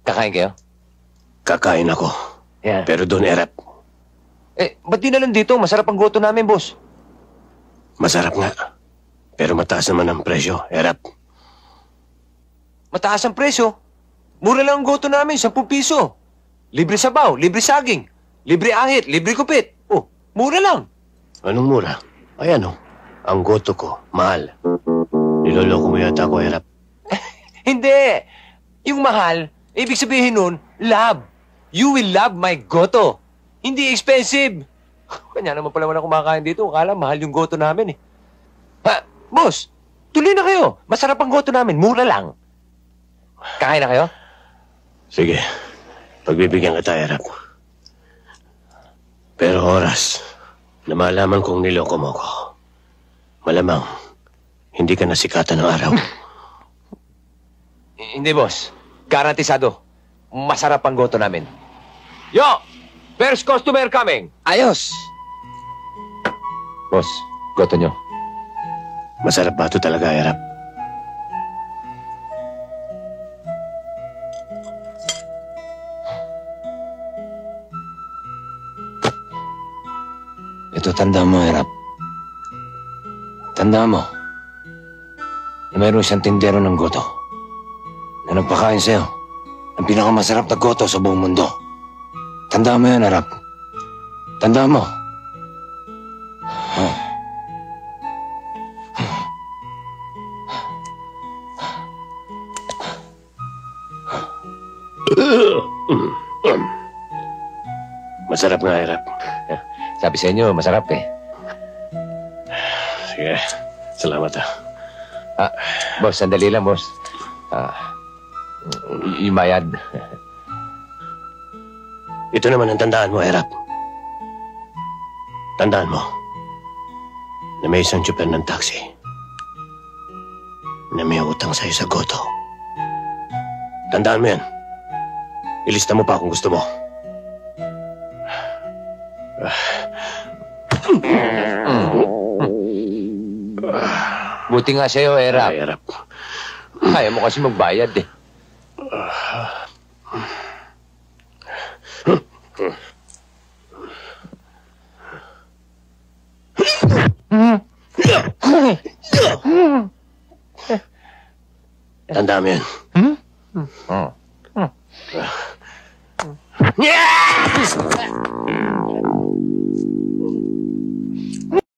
Kakain kayo? Kakain ako. Yeah. Pero doon, Erap. Ba't di na lang dito? Masarap ang goto namin, boss. Masarap nga. Pero mataas naman ang presyo, Erap. Mataas ang presyo. Mura lang ang goto namin, 10 piso. Libre sabaw, libre saging, libre ahit, libre kupit. Oh, mura lang. Anong mura? Ay ano, ang goto ko, mahal. Niloloko mo yata ako, Erap. Hindi. Yung mahal, ibig sabihin nun, love. You will love my goto. Hindi expensive. Kanya naman pala wala kumakain dito. Akala mahal yung goto namin eh. Boss, tuloy na kayo. Masarap ang goto namin, mura lang. Kakain na kayo? Sige, pagbibigyan kita, Erap. Pero oras na malaman kong niloko mo ko, malamang hindi ka nasikatan ng araw. Hindi, boss. Garantisado. Masarap ang goto namin. Yo! First customer coming. Ayos! Boss, goto nyo. Masarap ba ito talaga, Erap? Ito, tanda mo, Erap. Tanda mo na mayroon siyang tindero ng goto na nagpakain sa'yo ng pinakamasarap na goto sa buong mundo. Tanda mo yan, Erap. Tanda mo. Masarap nga, Erap. Sabi sa inyo, masarap eh. Sige, salamat Boss, sandali lang, boss. Yung bayad. Ito naman ang tandaan mo, Erap. Tandaan mo na may isang tsuper ng taxi na may utang sa'yo sa goto. Tandaan mo yan. Ilista mo pa kung gusto mo. Buti nga sa'yo, Erap. Ay, Erap. Kaya mo kasi magbayad eh. Tandaan mo yan. Yes!